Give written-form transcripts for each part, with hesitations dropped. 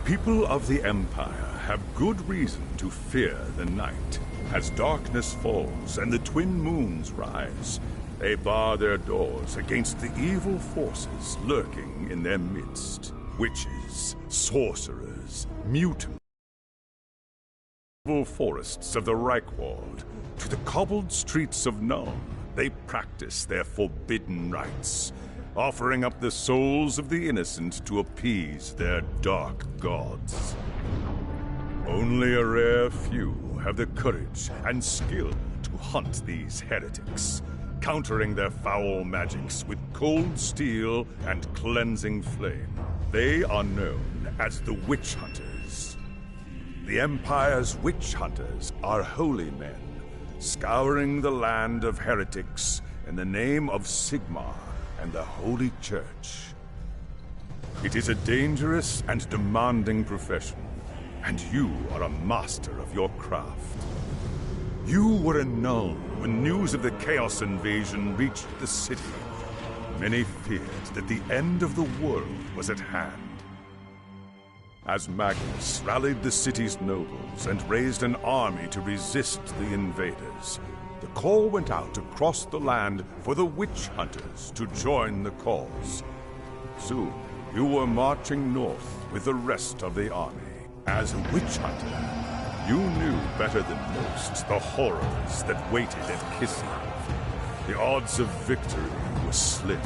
people of the Empire have good reason to fear the night. As darkness falls and the twin moons rise, they bar their doors against the evil forces lurking in their midst. Witches, sorcerers, mutants. Forests of the Reichwald to the cobbled streets of Nuln, they practice their forbidden rites, offering up the souls of the innocent to appease their dark gods. Only a rare few have the courage and skill to hunt these heretics, countering their foul magics with cold steel and cleansing flame. They are known as the Witch Hunters. The Empire's witch hunters are holy men, scouring the land of heretics in the name of Sigmar and the Holy Church. It is a dangerous and demanding profession, and you are a master of your craft. You were in Nuln when news of the Chaos invasion reached the city. Many feared that the end of the world was at hand. As Magnus rallied the city's nobles and raised an army to resist the invaders, the call went out across the land for the witch hunters to join the cause. Soon, you were marching north with the rest of the army. As a witch hunter, you knew better than most the horrors that waited at Kislev. The odds of victory were slim.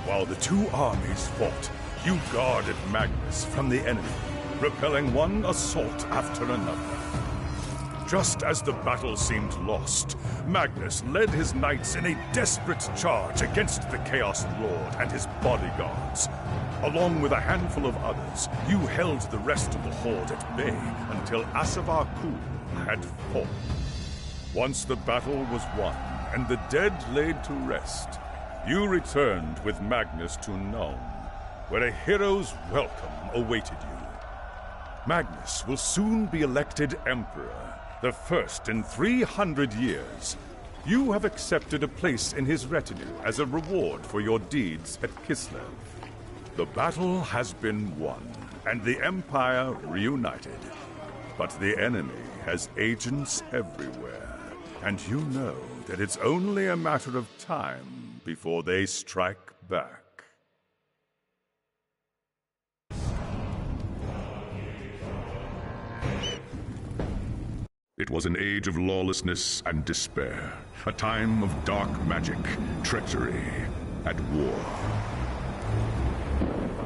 While the two armies fought, you guarded Magnus from the enemy, repelling one assault after another. Just as the battle seemed lost, Magnus led his knights in a desperate charge against the Chaos Lord and his bodyguards. Along with a handful of others, you held the rest of the horde at bay until Asavar Kul had fallen. Once the battle was won and the dead laid to rest, you returned with Magnus to Nuln, where a hero's welcome awaited you. Magnus will soon be elected Emperor, the first in 300 years. You have accepted a place in his retinue as a reward for your deeds at Kislev. The battle has been won, and the Empire reunited. But the enemy has agents everywhere, and you know that it's only a matter of time before they strike back. It was an age of lawlessness and despair, a time of dark magic, treachery, and war.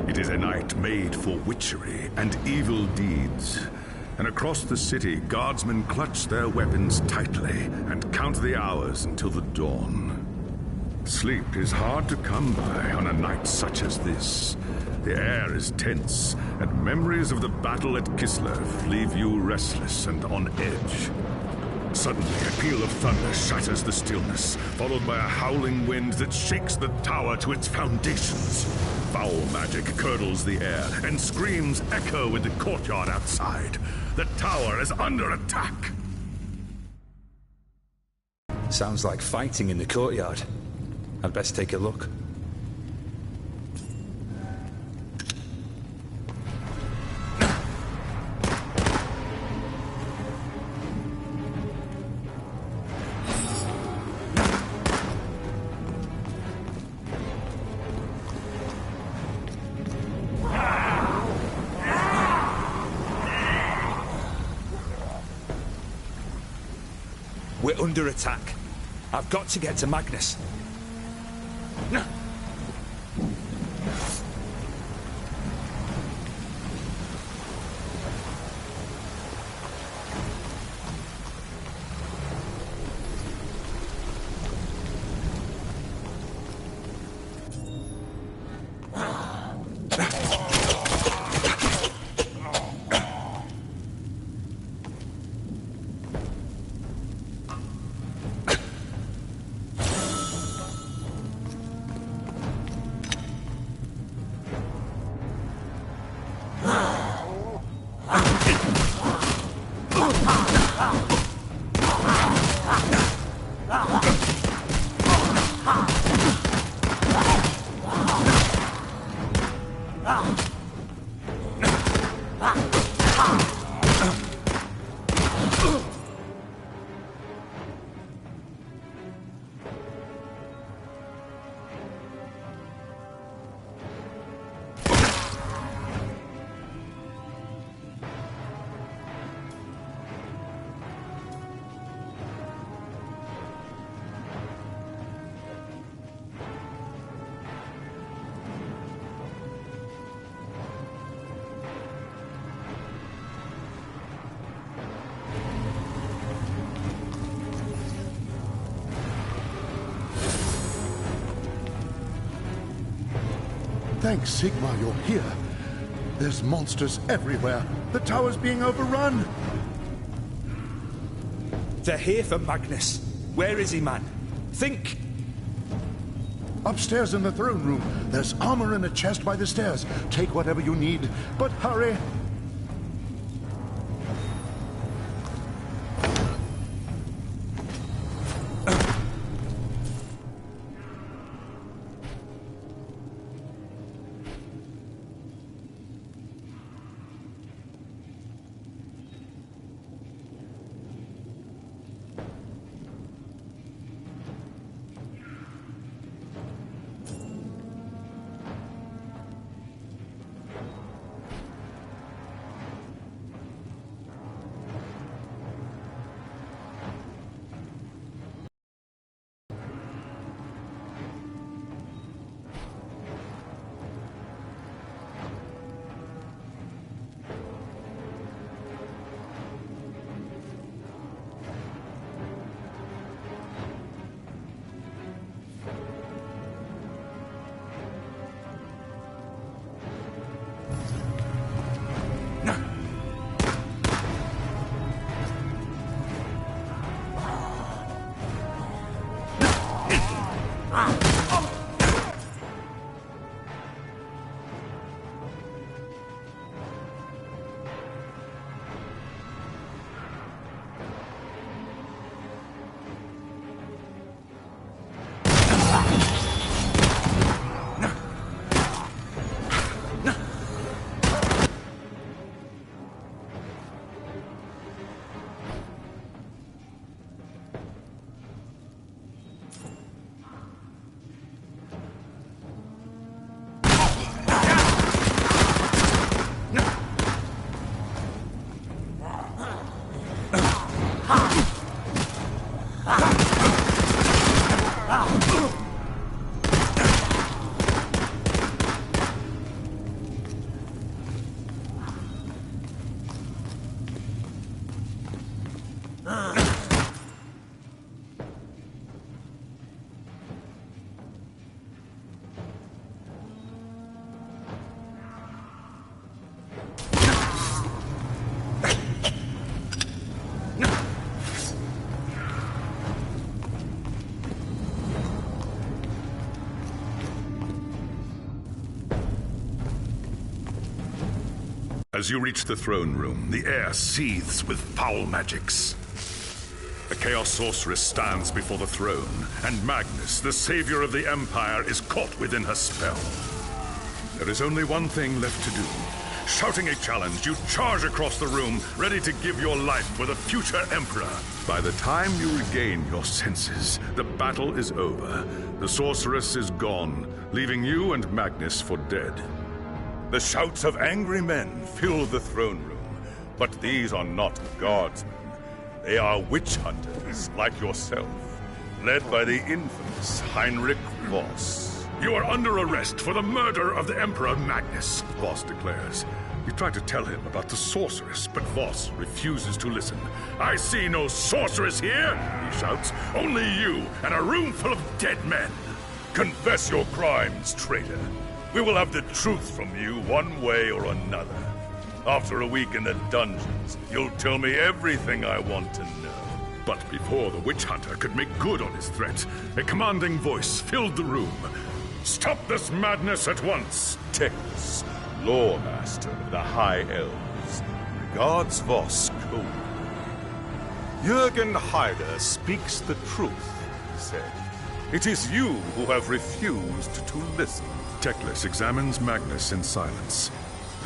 It is a night made for witchery and evil deeds, and across the city, guardsmen clutch their weapons tightly and count the hours until the dawn. Sleep is hard to come by on a night such as this. The air is tense, and memories of the battle at Kislev leave you restless and on edge. Suddenly, a peal of thunder shatters the stillness, followed by a howling wind that shakes the tower to its foundations. Foul magic curdles the air, and screams echo in the courtyard outside. The tower is under attack! Sounds like fighting in the courtyard. I'd best take a look. We're under attack. I've got to get to Magnus. Thanks, Sigmar, you're here. There's monsters everywhere. The tower's being overrun. They're here for Magnus. Where is he, man? Think! Upstairs in the throne room. There's armor in a chest by the stairs. Take whatever you need, but hurry. As you reach the throne room, the air seethes with foul magics. The Chaos Sorceress stands before the throne, and Magnus, the savior of the Empire, is caught within her spell. There is only one thing left to do. Shouting a challenge, you charge across the room, ready to give your life for the future Emperor. By the time you regain your senses, the battle is over. The Sorceress is gone, leaving you and Magnus for dead. The shouts of angry men fill the throne room, but these are not guardsmen. They are witch hunters like yourself, led by the infamous Heinrich Voss. You are under arrest for the murder of the Emperor Magnus, Voss declares. You try to tell him about the sorceress, but Voss refuses to listen. I see no sorceress here, he shouts. Only you and a room full of dead men. Confess your crimes, traitor. We will have the truth from you one way or another. After a week in the dungeons, you'll tell me everything I want to know. But before the witch hunter could make good on his threat, a commanding voice filled the room. Stop this madness at once! Teclis, Lore Master of the High Elves, regards Voss coldly. Jürgen Heider speaks the truth, he said. It is you who have refused to listen. Teclis examines Magnus in silence.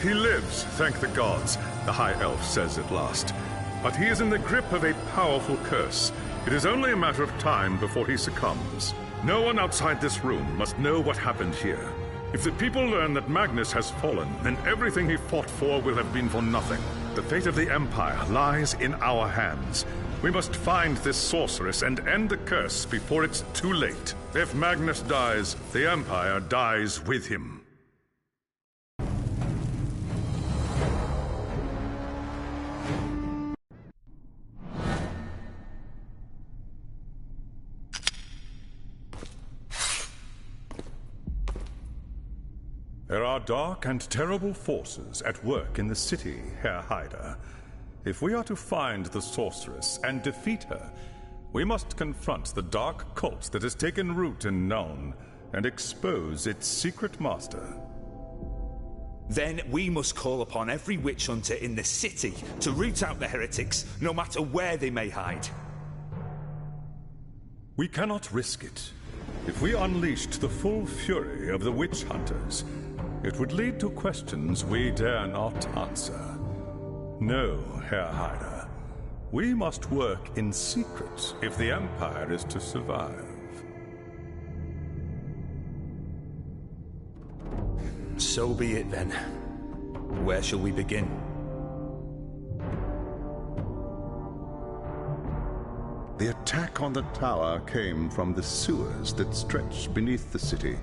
He lives, thank the gods, the High Elf says at last. But he is in the grip of a powerful curse. It is only a matter of time before he succumbs. No one outside this room must know what happened here. If the people learn that Magnus has fallen, then everything he fought for will have been for nothing. The fate of the Empire lies in our hands. We must find this sorceress and end the curse before it's too late. If Magnus dies, the Empire dies with him. There are dark and terrible forces at work in the city, Herr Hyder. If we are to find the sorceress and defeat her, we must confront the dark cult that has taken root in Nuln and expose its secret master. Then we must call upon every witch hunter in the city to root out the heretics, no matter where they may hide. We cannot risk it. If we unleashed the full fury of the witch hunters, it would lead to questions we dare not answer. No, Herr Hyder. We must work in secret if the Empire is to survive. So be it then. Where shall we begin? The attack on the tower came from the sewers that stretch beneath the city.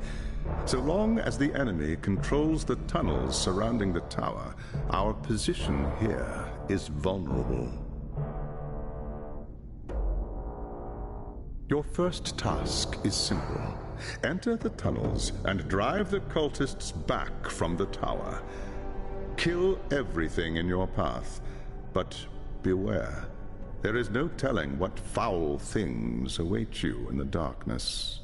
So long as the enemy controls the tunnels surrounding the tower, our position here is vulnerable. Your first task is simple. Enter the tunnels and drive the cultists back from the tower. Kill everything in your path, but beware. There is no telling what foul things await you in the darkness.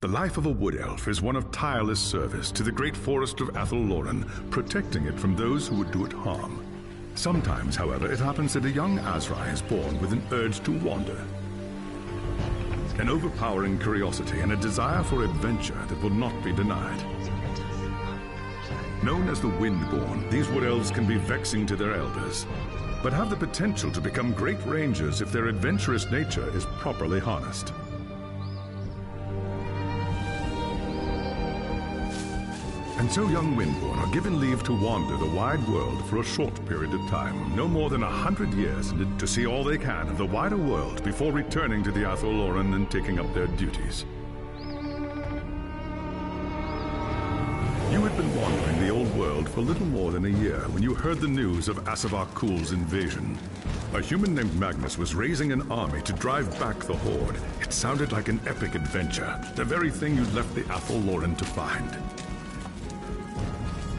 The life of a wood elf is one of tireless service to the great forest of Athel-Loren, protecting it from those who would do it harm. Sometimes, however, it happens that a young Azrai is born with an urge to wander. An overpowering curiosity and a desire for adventure that will not be denied. Known as the Windborn, these wood elves can be vexing to their elders, but have the potential to become great rangers if their adventurous nature is properly harnessed. And so young Windborn are given leave to wander the wide world for a short period of time, no more than 100 years, to see all they can of the wider world before returning to the Athel-Loren and taking up their duties. You had been wandering the old world for little more than a year when you heard the news of Asavar Kul's invasion. A human named Magnus was raising an army to drive back the Horde. It sounded like an epic adventure, the very thing you'd left the Athel-Loren to find.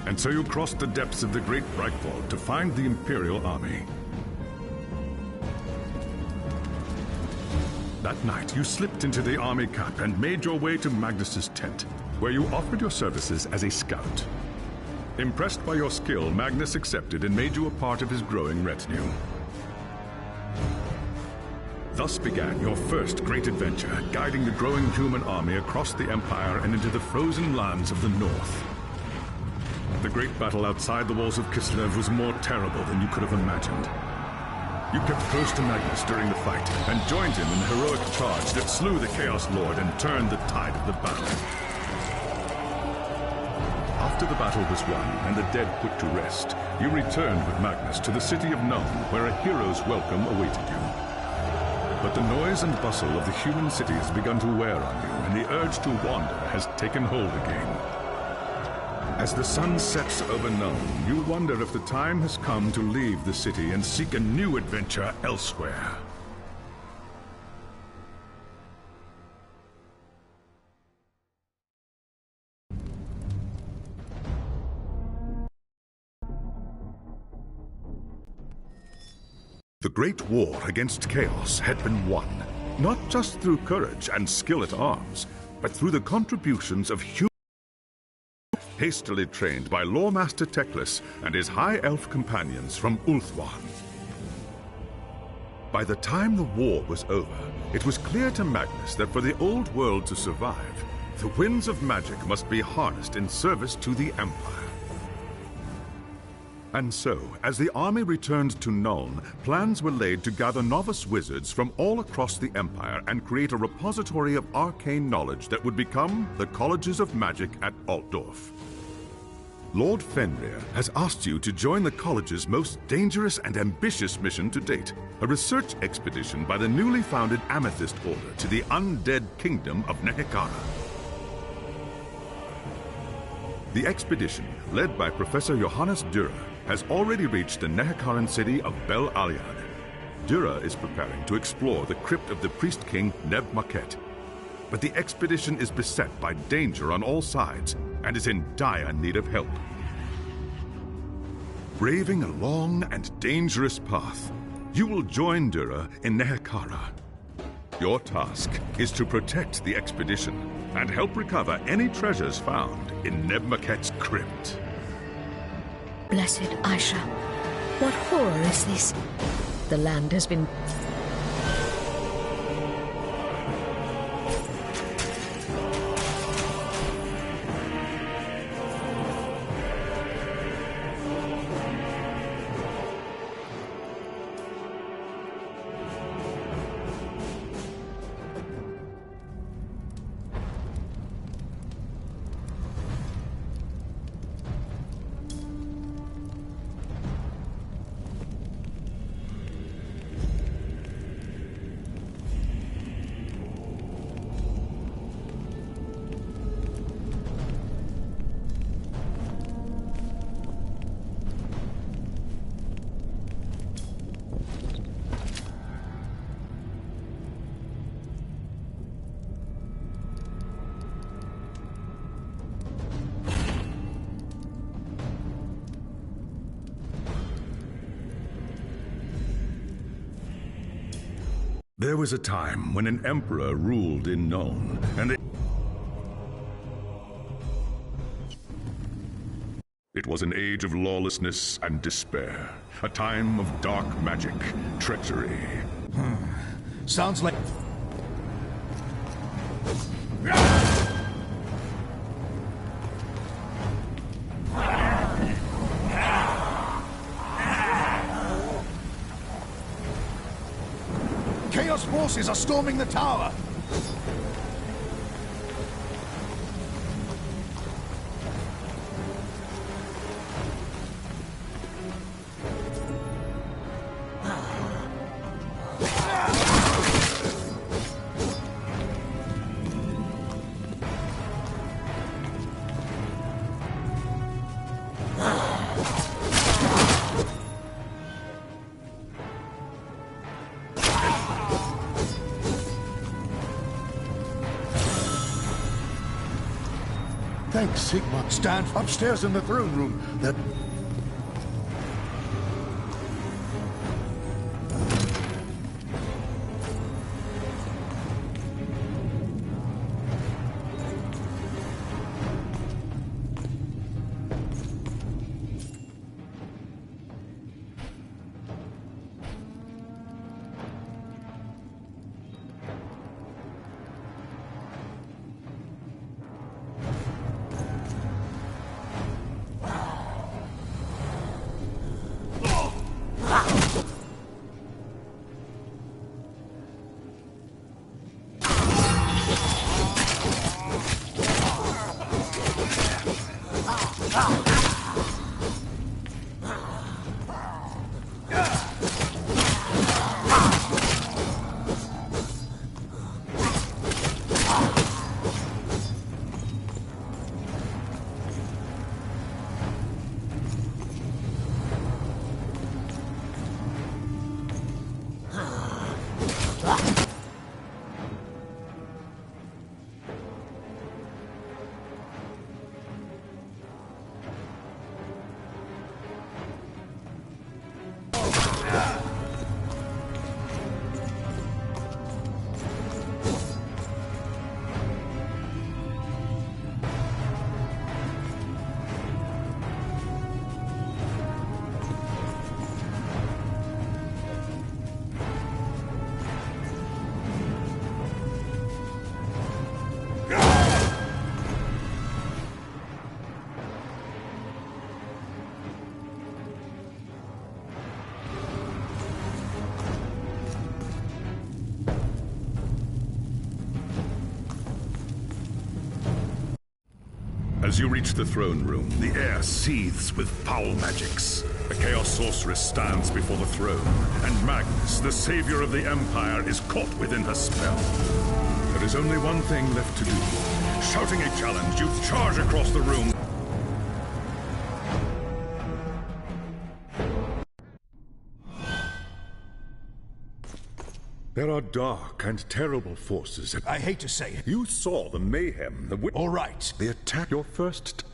And so you crossed the depths of the Great Breitwald to find the Imperial army. That night, you slipped into the army camp and made your way to Magnus's tent, where you offered your services as a scout. Impressed by your skill, Magnus accepted and made you a part of his growing retinue. Thus began your first great adventure, guiding the growing human army across the Empire and into the frozen lands of the North. The great battle outside the walls of Kislev was more terrible than you could have imagined. You kept close to Magnus during the fight, and joined him in the heroic charge that slew the Chaos Lord and turned the tide of the battle. After the battle was won, and the dead put to rest, you returned with Magnus to the city of Nuln, where a hero's welcome awaited you. But the noise and bustle of the human city has begun to wear on you, and the urge to wander has taken hold again. As the sun sets over Nuln, you wonder if the time has come to leave the city and seek a new adventure elsewhere. The Great War against Chaos had been won, not just through courage and skill at arms, but through the contributions of humans hastily trained by Loremaster Teclis and his High Elf companions from Ulthuan. By the time the war was over, it was clear to Magnus that for the old world to survive, the winds of magic must be harnessed in service to the Empire. And so, as the army returned to Nuln, plans were laid to gather novice wizards from all across the Empire and create a repository of arcane knowledge that would become the Colleges of Magic at Altdorf. Lord Fenrir has asked you to join the College's most dangerous and ambitious mission to date, a research expedition by the newly founded Amethyst Order to the undead kingdom of Nehekara. The expedition, led by Professor Johannes Dürer, has already reached the Nehekaran city of Bel Aliad. Dürer is preparing to explore the crypt of the priest king Neb Maket. But the expedition is beset by danger on all sides and is in dire need of help. Braving a long and dangerous path, you will join Dürer in Nehekara. Your task is to protect the expedition and help recover any treasures found in Neb Maket's crypt. Blessed Aisha, what horror is this? The land has been... There was a time when an emperor ruled in Nuln, and it was an age of lawlessness and despair, a time of dark magic, treachery. Sounds like... Chaos forces are storming the tower! Thanks, Sigmar. Stand upstairs in the throne room. That... As you reach the throne room, the air seethes with foul magics. A Chaos Sorceress stands before the throne, and Magnus, the savior of the Empire, is caught within her spell. There is only one thing left to do. Shouting a challenge, you charge across the room. There are dark and terrible forces. I hate to say it. You saw the mayhem, the All right. They attack your first.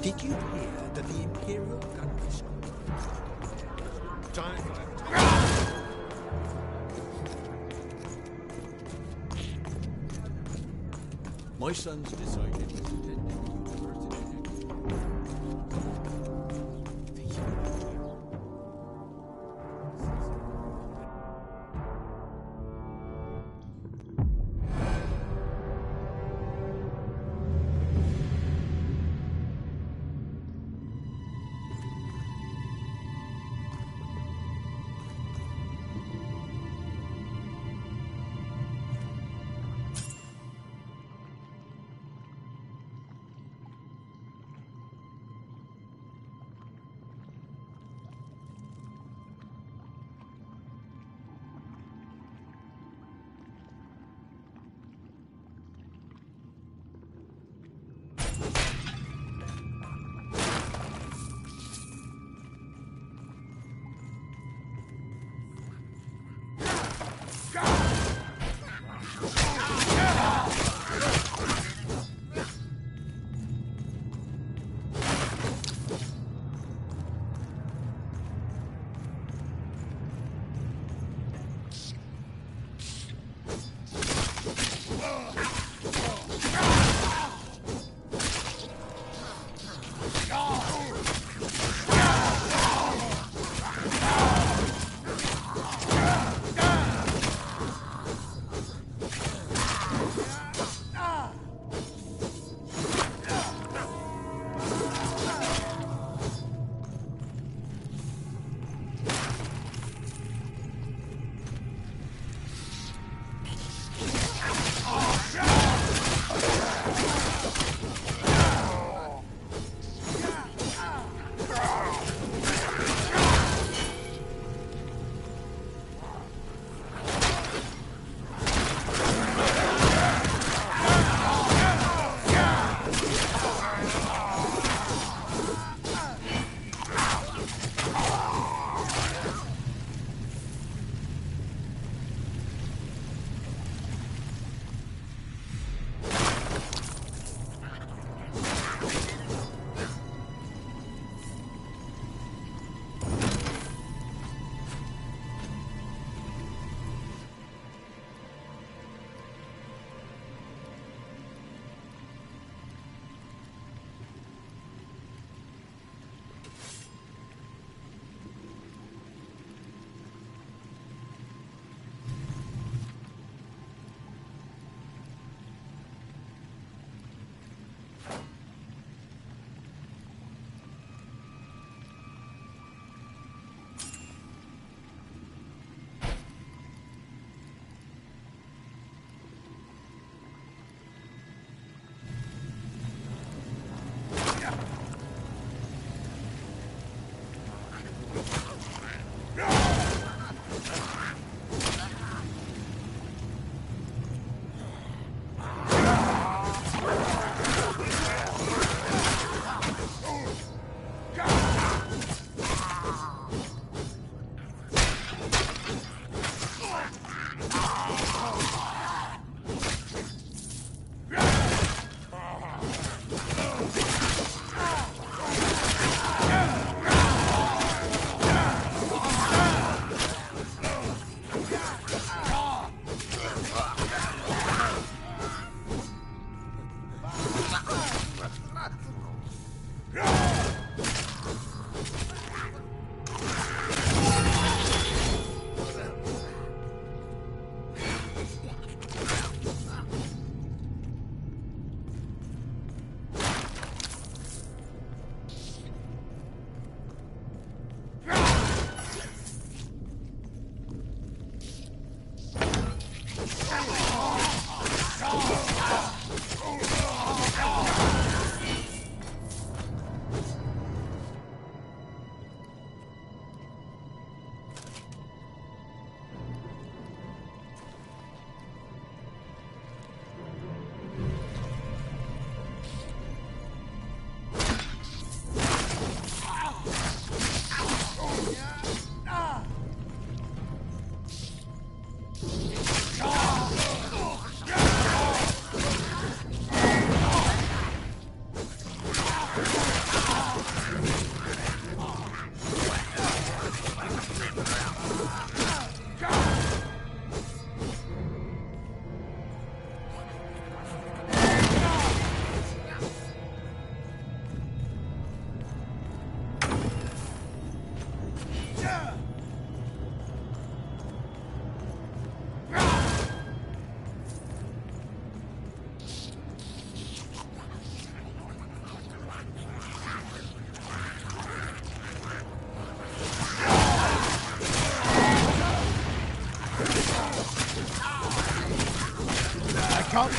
Did you hear that the Imperial gunnery school... My son's decided to attend the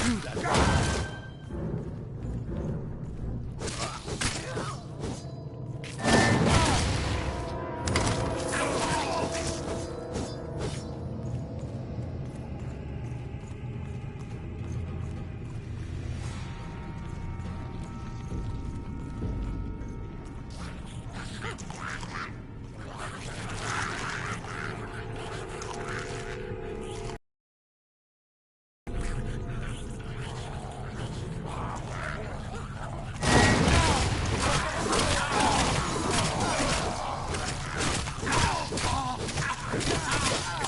do that.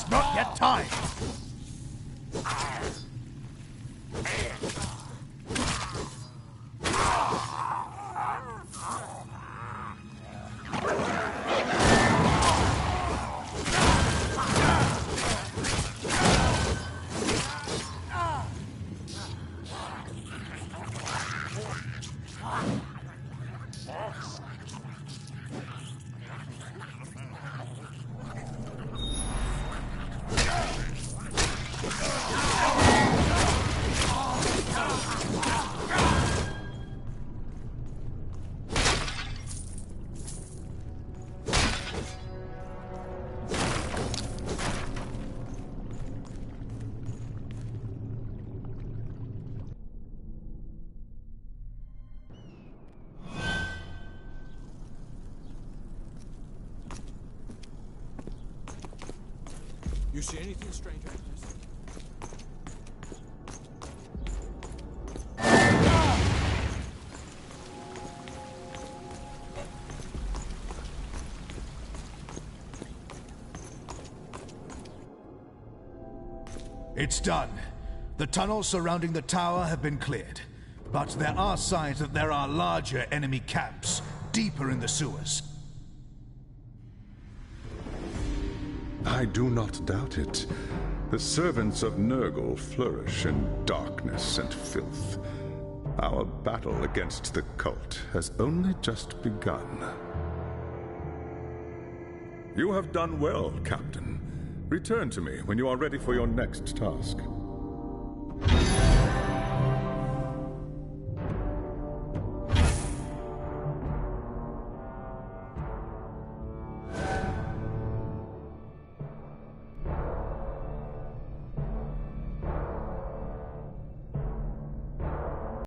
Not yet time. You see anything strange out there? It's done. The tunnels surrounding the tower have been cleared. But there are signs that there are larger enemy camps deeper in the sewers. I do not doubt it. The servants of Nurgle flourish in darkness and filth. Our battle against the cult has only just begun. You have done well, Captain. Return to me when you are ready for your next task.